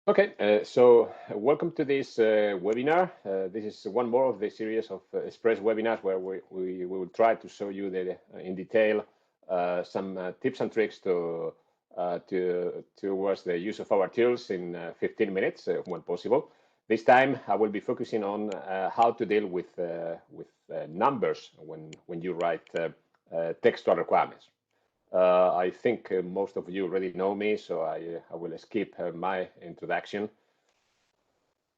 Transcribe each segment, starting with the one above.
Okay, so welcome to this webinar. This is one more of the series of Express webinars where we will try to show you in detail some tips and tricks towards the use of our tools in 15 minutes when possible. This time I will be focusing on how to deal with numbers when you write textual requirements. I think most of you already know me, so I will skip my introduction.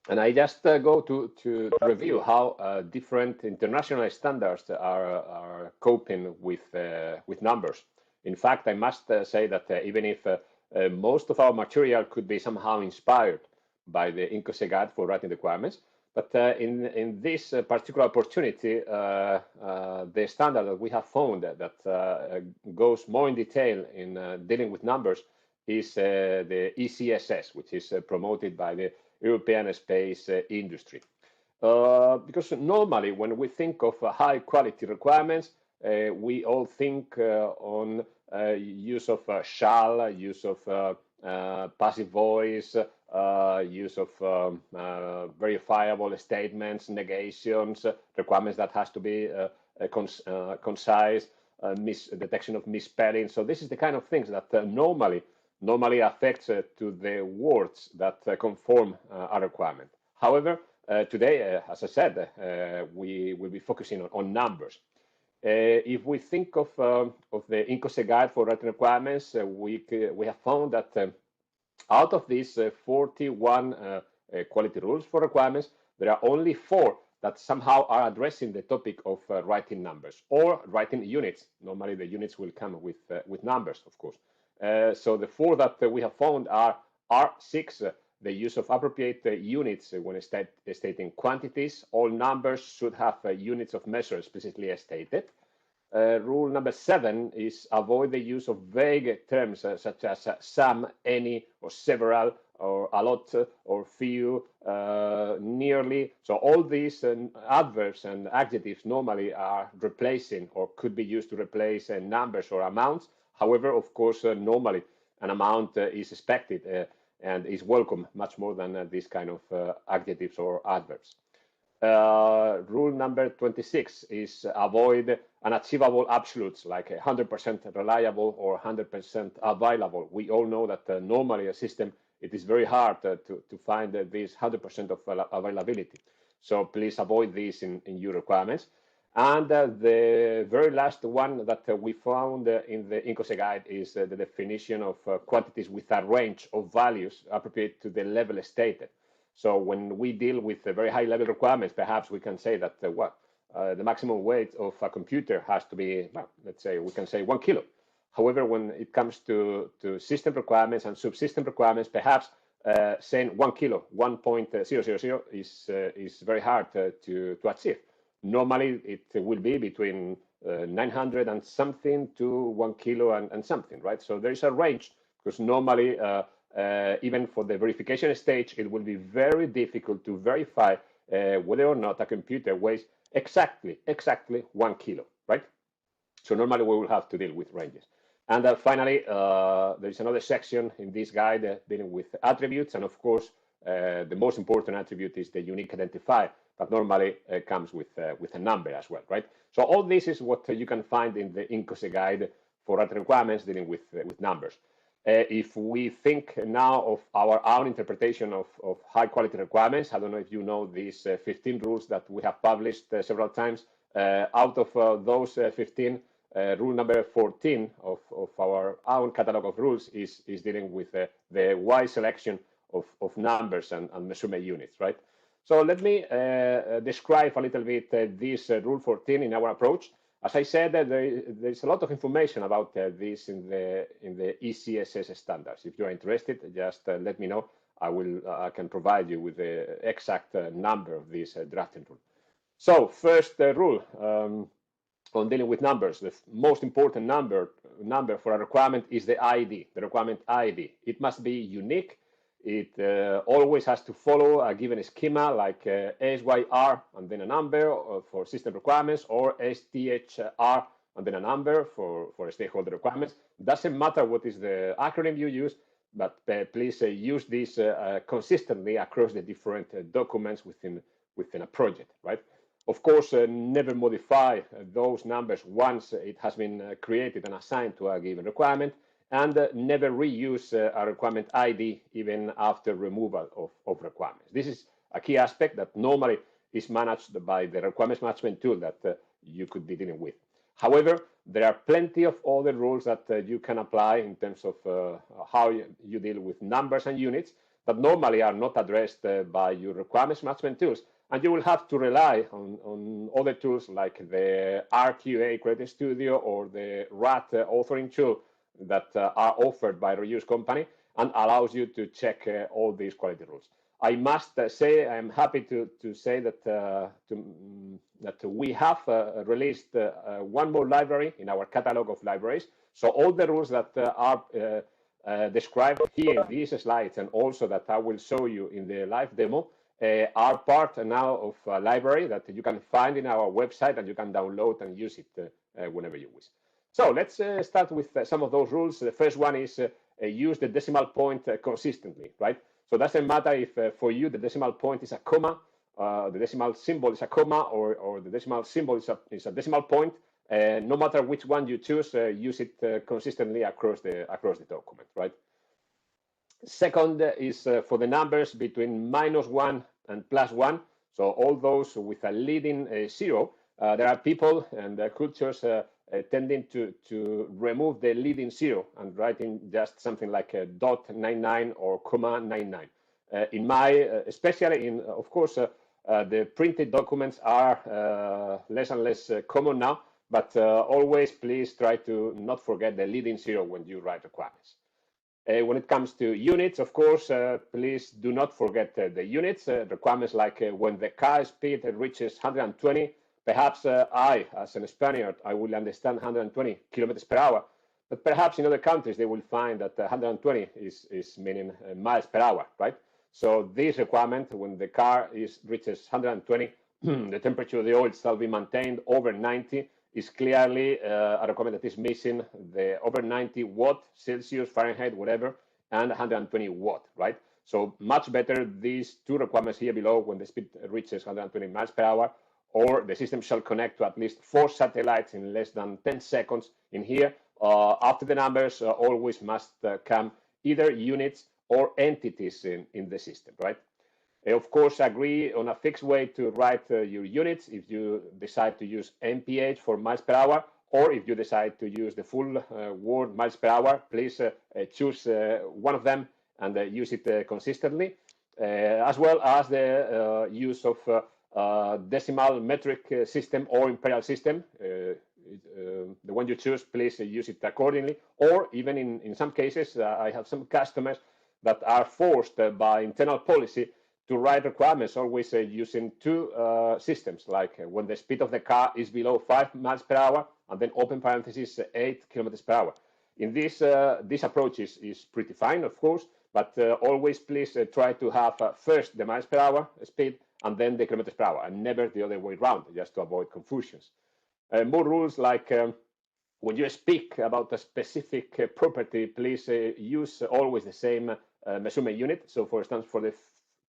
And I just go to review how different international standards are coping with numbers. In fact, I must say that even if most of our material could be somehow inspired by the INCOSE guide for writing requirements, but in this particular opportunity, the standard that we have found that goes more in detail in dealing with numbers is the ECSS, which is promoted by the European space industry. Because normally when we think of high quality requirements, we all think on use of shall, use of passive voice, use of verifiable statements, negations, requirements that has to be concise, detection of misspelling. So this is the kind of things that normally affects to the words that conform a requirement. However, today, as I said, we will be focusing on numbers. If we think of the INCOSE guide for writing requirements, we have found that out of these 41 quality rules for requirements, there are only 4 that somehow are addressing the topic of writing numbers or writing units. Normally, the units will come with numbers, of course. So the 4 that we have found are R6, the use of appropriate units when stating quantities. All numbers should have units of measure explicitly stated. Rule number 7 is avoid the use of vague terms such as some, any, or several, or a lot, or few, nearly. So all these adverbs and adjectives normally are replacing or could be used to replace numbers or amounts. However, of course, normally an amount is expected and is welcome much more than this kind of adjectives or adverbs. Rule number 26 is avoid unachievable absolutes like 100% reliable or 100% available. We all know that normally a system, it is very hard to find this 100% of availability. So please avoid this in your requirements. And the very last one that we found in the INCOSE guide is the definition of quantities with a range of values appropriate to the level stated. So when we deal with very high level requirements, perhaps we can say that the maximum weight of a computer has to be, well, let's say, we can say 1 kilo. However, when it comes to system requirements and subsystem requirements, perhaps saying 1 kilo, 1.000 is very hard to achieve. Normally, it will be between 900 and something to 1 kilo and something, right? So there is a range because normally, even for the verification stage, it will be very difficult to verify whether or not a computer weighs exactly 1 kilo, right? So normally we will have to deal with ranges. And finally, there is another section in this guide dealing with attributes. And of course, the most important attribute is the unique identifier, but normally comes with a number as well, right? So all this is what you can find in the INCOSE guide for writing requirements dealing with numbers. If we think now of our own interpretation of high quality requirements, I don't know if you know these 15 rules that we have published several times. Out of those 15, rule number 14 of our own catalog of rules is dealing with the wide selection of numbers and measurement units, right? So let me describe a little bit this rule 14 in our approach. As I said, there's a lot of information about this in the ECSS standards. If you're interested, just let me know. I can provide you with the exact number of this drafting rule. So first rule on dealing with numbers, the most important number for a requirement is the ID, the requirement ID. It must be unique. It always has to follow a given schema like SYR and then a number for system requirements, or STHR and then a number for stakeholder requirements. Doesn't matter what is the acronym you use, but please use this consistently across the different documents within a project, right? Of course, never modify those numbers once it has been created and assigned to a given requirement, and never reuse a requirement ID even after removal of requirements. This is a key aspect that normally is managed by the requirements management tool that you could be dealing with. However, there are plenty of other rules that you can apply in terms of how you deal with numbers and units that normally are not addressed by your requirements management tools. And you will have to rely on other tools like the RQA Creative Studio or the RAT authoring tool that are offered by Reuse Company and allows you to check all these quality rules. I must say I'm happy to say that that we have released one more library in our catalog of libraries. So all the rules that are described here in these slides and also that I will show you in the live demo are part now of a library that you can find in our website and you can download and use it whenever you wish. So let's start with some of those rules. The first one is use the decimal point consistently, right? So it doesn't matter if for you the decimal point is a comma, the decimal symbol is a comma, or the decimal symbol is a decimal point. No matter which one you choose, use it consistently across the document, right? Second is for the numbers between -1 and +1. So all those with a leading 0. There are people and cultures tending to remove the leading 0 and writing just something like a .99 or .99. In my, especially in, of course, the printed documents are less and less common now, but always please try to not forget the leading 0 when you write requirements. When it comes to units, of course, please do not forget the units. Requirements like when the car speed reaches 120, perhaps I, as a Spaniard, I will understand 120 kilometers per hour, but perhaps in other countries they will find that 120 is meaning miles per hour, right? So this requirement, when the car reaches 120, the temperature of the oil shall be maintained over 90, is clearly a requirement that is missing the over 90 watt, Celsius, Fahrenheit, whatever, and 120 watt, right? So much better these two requirements here below when the speed reaches 120 miles per hour, or the system shall connect to at least 4 satellites in less than 10 seconds. In here, after the numbers, always must come either units or entities in the system, right? Of course, agree on a fixed way to write your units if you decide to use MPH for miles per hour, or if you decide to use the full word miles per hour, please choose one of them and use it consistently, as well as the use of decimal metric system or imperial system. The one you choose, please use it accordingly, or even in some cases, I have some customers that are forced by internal policy to write requirements always using two systems, like when the speed of the car is below 5 miles per hour, and then open parentheses 8 kilometers per hour. In this approach is pretty fine, of course, but always please try to have first the miles per hour speed and then the kilometers per hour, and never the other way around, just to avoid confusions. More rules like when you speak about a specific property, please use always the same measurement unit. So, for instance, for the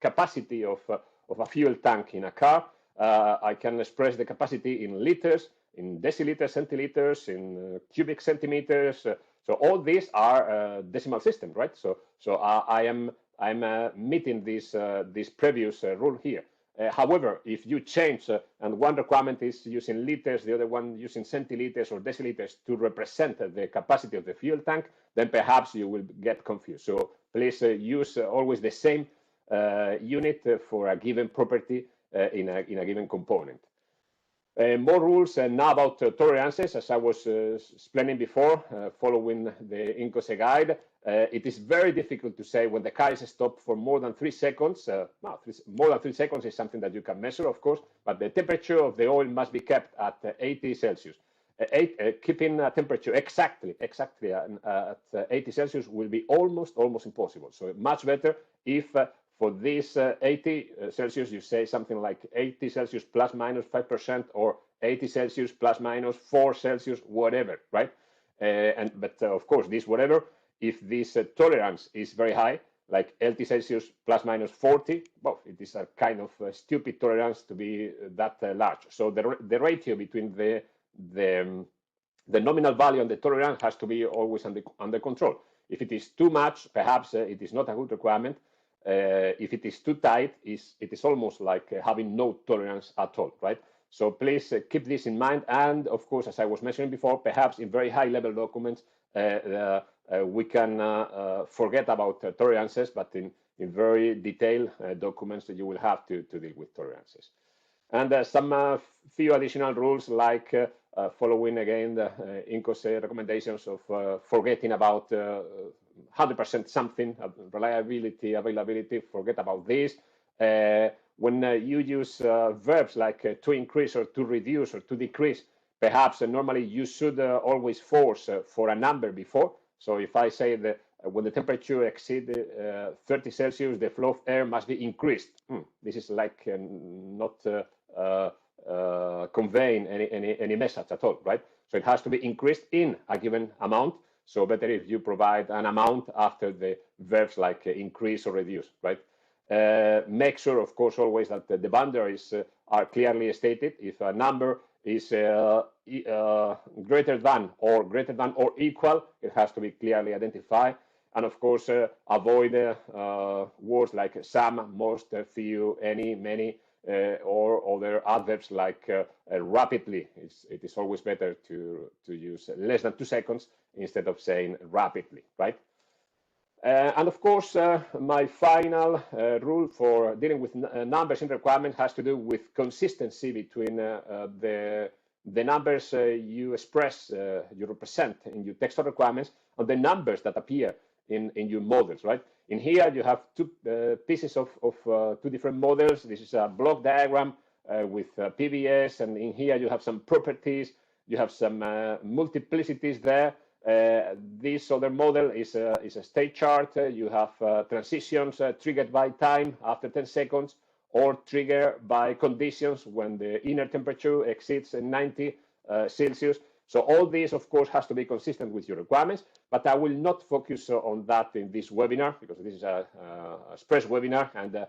capacity of a fuel tank in a car, I can express the capacity in liters, in deciliters, centiliters, in cubic centimeters. So all these are decimal systems, right? So I'm meeting this previous rule here. However, if you change and one requirement is using liters, the other one using centiliters or deciliters to represent the capacity of the fuel tank, then perhaps you will get confused. So please use always the same unit for a given property in a given component. More rules now about tolerances, as I was explaining before, following the INCOSE guide. It is very difficult to say when the car is stopped for more than 3 seconds. More than 3 seconds is something that you can measure, of course, but the temperature of the oil must be kept at 80 Celsius. Keeping a temperature exactly at 80 Celsius will be almost impossible. So much better if for this 80 Celsius, you say something like 80 Celsius plus minus 5%, or 80 Celsius plus minus 4 Celsius, whatever, right? But of course, this whatever if this tolerance is very high, like LT Celsius plus minus 40, well, it is a kind of stupid tolerance to be that large. So the ratio between the nominal value and the tolerance has to be always under control. If it is too much, perhaps it is not a good requirement. If it is too tight, it is almost like having no tolerance at all, right? So please keep this in mind. And of course, as I was mentioning before, perhaps in very high level documents, we can forget about tolerances, but in very detailed documents, you will have to deal with tolerances. And some few additional rules, like following again the INCOSE recommendations of forgetting about 100% something, reliability, availability, forget about this. When you use verbs like to increase or to reduce or to decrease, perhaps normally you should always force for a number before. So if I say that when the temperature exceeds 30 Celsius, the flow of air must be increased. This is like not conveying any message at all, right? So it has to be increased in a given amount. So better if you provide an amount after the verbs like increase or reduce, right? Make sure, of course, always that the boundaries are clearly stated. If a number is greater than or equal, it has to be clearly identified. And of course, avoid words like some, most, few, any, many, or other adverbs like rapidly. It is always better to use less than 2 seconds instead of saying rapidly, right? And of course, my final rule for dealing with numbers in requirement has to do with consistency between the numbers you express, you represent in your textual requirements, and the numbers that appear in your models, right? In here, you have two pieces of two different models. This is a block diagram with PBS, and in here you have some properties, you have some multiplicities there. This other model is a state chart. You have transitions triggered by time after 10 seconds, or triggered by conditions when the inner temperature exceeds 90 Celsius. So all this, of course, has to be consistent with your requirements, but I will not focus on that in this webinar, because this is a express webinar, and the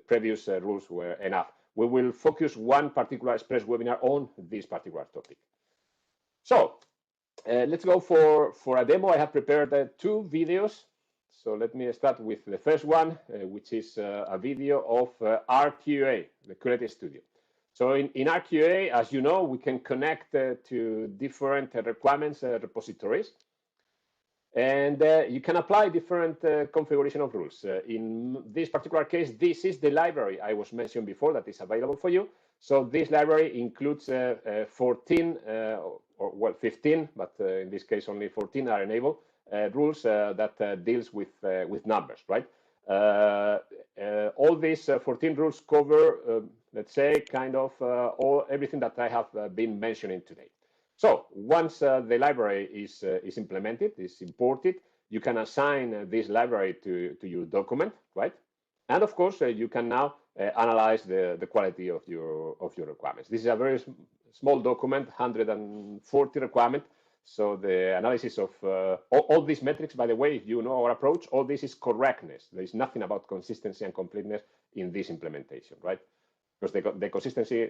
previous rules were enough. We will focus one particular express webinar on this particular topic. So let's go for a demo. I have prepared 2 videos. So let me start with the first one, which is a video of RQA, the Creative Studio. So in RQA, as you know, we can connect to different requirements repositories. And you can apply different configuration of rules. In this particular case, this is the library I was mentioning before that is available for you. So this library includes 14, or well, 15, but in this case only 14 are enabled rules that deals with numbers, right? All these 14 rules cover, let's say, kind of everything that I have been mentioning today. So once the library is implemented, is imported, you can assign this library to your document, right? And of course, you can now analyze the quality of your requirements. This is a very small document, 140 requirement. So the analysis of all these metrics, by the way, if you know our approach, all this is correctness. There is nothing about consistency and completeness in this implementation, right? Because the consistency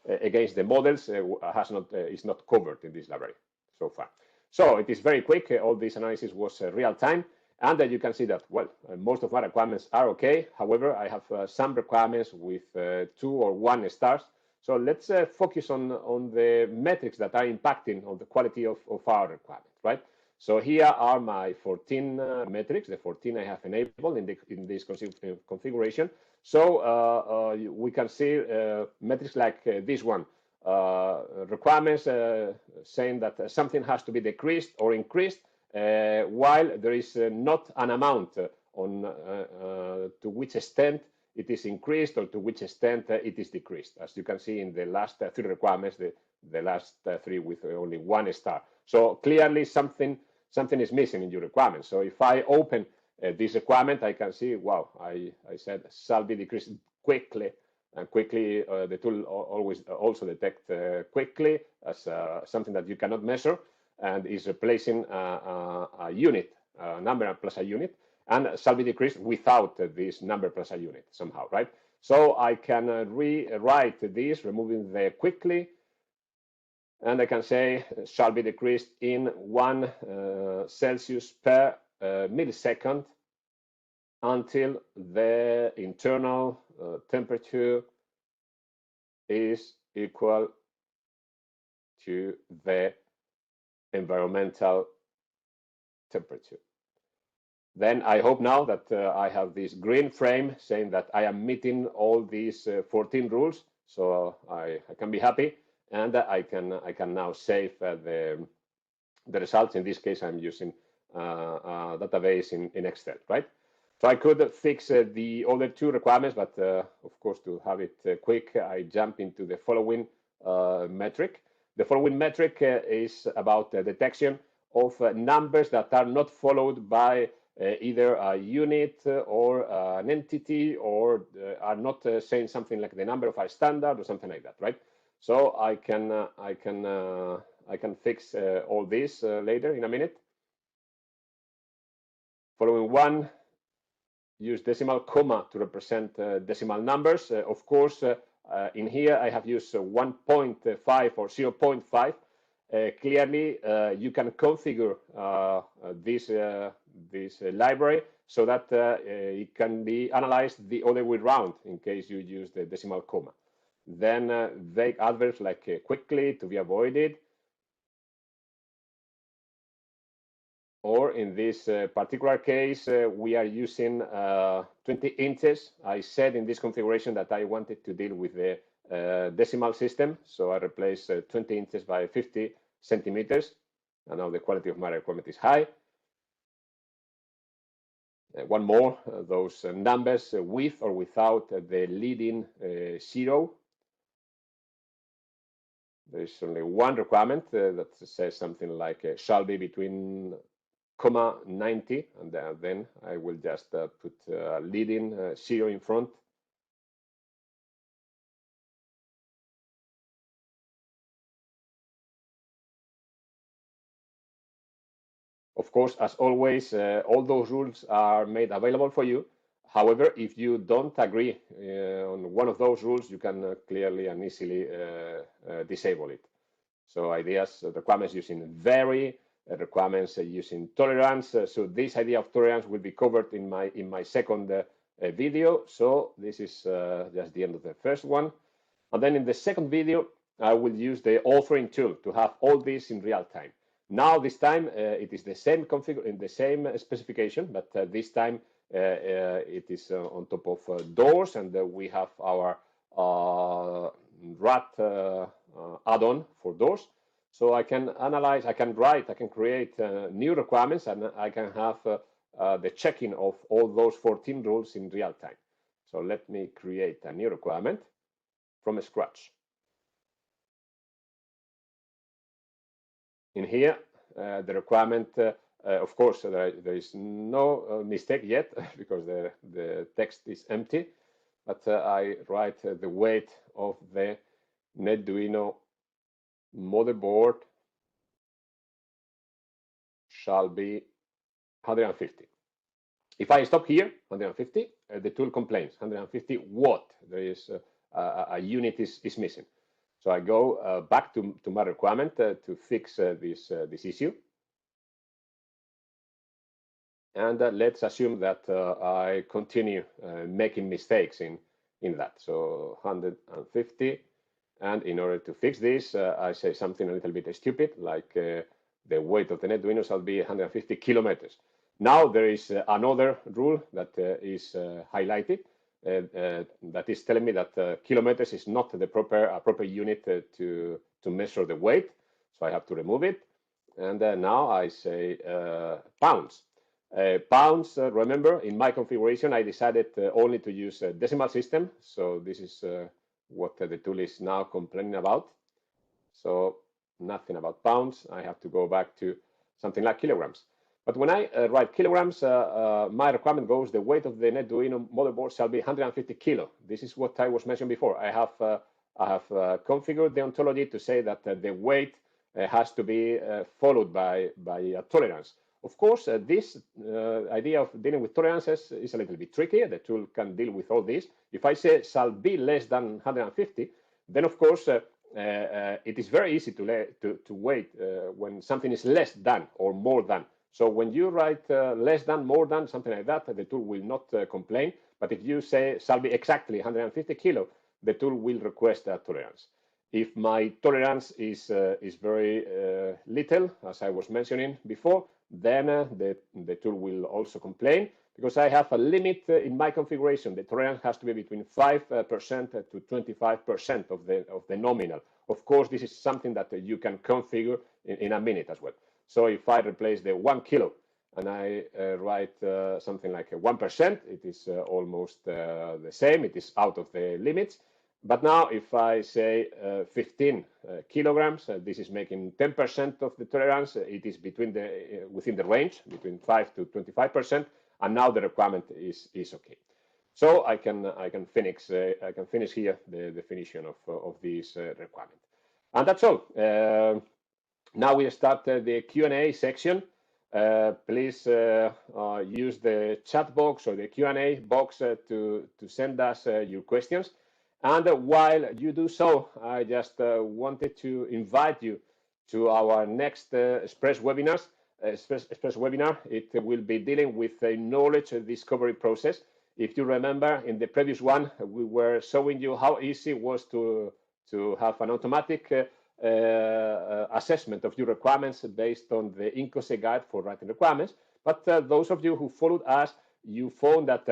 against the models is not covered in this library so far. So it is very quick. All this analysis was real time. And you can see that, well, most of my requirements are okay. However, I have some requirements with 2 or 1 stars. So let's focus on the metrics that are impacting on the quality of our requirements, right? So here are my 14 metrics, the 14 I have enabled in this configuration. So we can see metrics like this one, requirements saying that something has to be decreased or increased, while there is not an amount on to which extent it is increased or to which extent it is decreased. As you can see in the last 3 requirements, the last 3 with only 1 star. So clearly something is missing in your requirement. So if I open this requirement, I can see, wow, I said shall be decreased quickly, and quickly the tool always also detect quickly as something that you cannot measure, and is replacing a unit number plus a unit, and shall be decreased without this number plus a unit somehow, right? So I can rewrite this, removing the quickly, and I can say shall be decreased in 1 Celsius per millisecond until the internal temperature is equal to the environmental temperature. Then I hope now that I have this green frame saying that I am meeting all these 14 rules, so I can be happy, and I can now save the results. In this case, I'm using a database in Excel, right? So I could fix the other 2 requirements, but of course, to have it quick, I jump into the following metric. The following metric is about the detection of numbers that are not followed by either a unit or an entity, or are not saying something like the number of a standard or something like that, right? So I can fix all this later in a minute. Following one, use decimal comma to represent decimal numbers. Of course, in here I have used 1.5 or 0.5. Clearly, you can configure this library so that it can be analyzed the other way around in case you use the decimal comma. Then vague adverbs like quickly to be avoided. Or in this particular case, we are using 20 inches. I said in this configuration that I wanted to deal with the decimal system, so I replaced 20 inches by 50 centimeters, and now the quality of my requirement is high. One more, those numbers with or without the leading 0. There is only one requirement that says something like shall be between comma 90, and then I will just put leading 0 in front. Of course, as always, all those rules are made available for you. However, if you don't agree on one of those rules, you can clearly and easily disable it. So ideas, requirements using vary, requirements using tolerance. So this idea of tolerance will be covered in my second video. So this is just the end of the first one. And then in the second video, I will use the authoring tool to have all this in real time. Now this time it is the same configure in the same specification, but this time it is on top of doors, and we have our rat add-on for doors. So I can analyze, I can write, I can create new requirements, and I can have the checking of all those 14 rules in real time. So let me create a new requirement from scratch. In here, the requirement, of course, there is no mistake yet because the text is empty, but I write the weight of the Arduino motherboard shall be 150. If I stop here, 150, the tool complains, 150 what? There is a unit is missing. So I go back to my requirement to fix this issue. And let's assume that I continue making mistakes in that. So 150. And in order to fix this, I say something a little bit stupid, like the weight of the Arduino shall be 150 kilometers. Now there is another rule that is highlighted. That is telling me that kilometers is not the proper unit to measure the weight, so I have to remove it. And now I say pounds. Pounds, remember, in my configuration, I decided only to use a decimal system, so this is what the tool is now complaining about. So nothing about pounds. I have to go back to something like kilograms. But when I write kilograms, my requirement goes, the weight of the Arduino motherboard shall be 150 kilo. This is what I was mentioning before. I have configured the ontology to say that the weight has to be followed by a tolerance. Of course, this idea of dealing with tolerances is a little bit tricky. The tool can deal with all this. If I say shall be less than 150, then of course it is very easy to wait when something is less than or more than. So when you write less than, more than, something like that, the tool will not complain. But if you say shall be exactly 150 kilo, the tool will request a tolerance. If my tolerance is very little, as I was mentioning before, then the tool will also complain, because I have a limit in my configuration. The tolerance has to be between 5% to 25% of the nominal. Of course, this is something that you can configure in a minute as well. So if I replace the 1 kilo and I write something like 1%, it is almost the same. It is out of the limits. But now if I say 15 kilograms, this is making 10% of the tolerance. It is between within the range, between 5 to 25%, and now the requirement is okay. So I can finish here the definition of this requirement, and that's all. Now we start the Q&A section. Please use the chat box or the Q&A box to send us your questions. And while you do so, I just wanted to invite you to our next Express webinar. It will be dealing with a knowledge discovery process. If you remember, in the previous one, we were showing you how easy it was to have an automatic assessment of your requirements based on the INCOSE guide for writing requirements. But those of you who followed us, you found that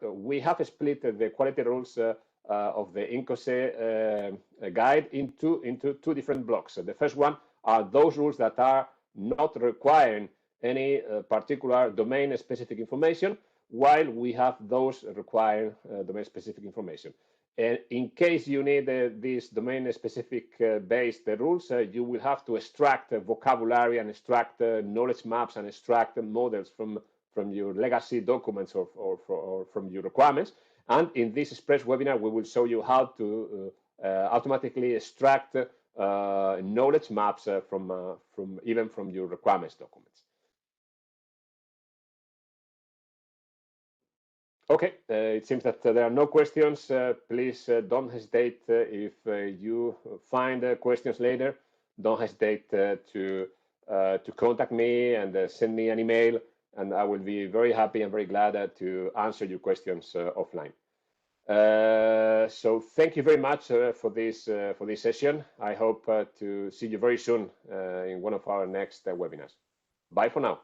we have split the quality rules of the INCOSE guide into two different blocks. The first one are those rules that are not requiring any particular domain-specific information, while we have those requiring domain-specific information. And in case you need these domain-specific based rules, you will have to extract vocabulary and extract knowledge maps and extract models from your legacy documents or from your requirements. And in this Express webinar, we will show you how to automatically extract knowledge maps even from your requirements documents. Okay, it seems that there are no questions. Please don't hesitate if you find questions later. Don't hesitate to contact me and send me an email, and I will be very happy and very glad to answer your questions offline. So thank you very much for this session. I hope to see you very soon in one of our next webinars. Bye for now.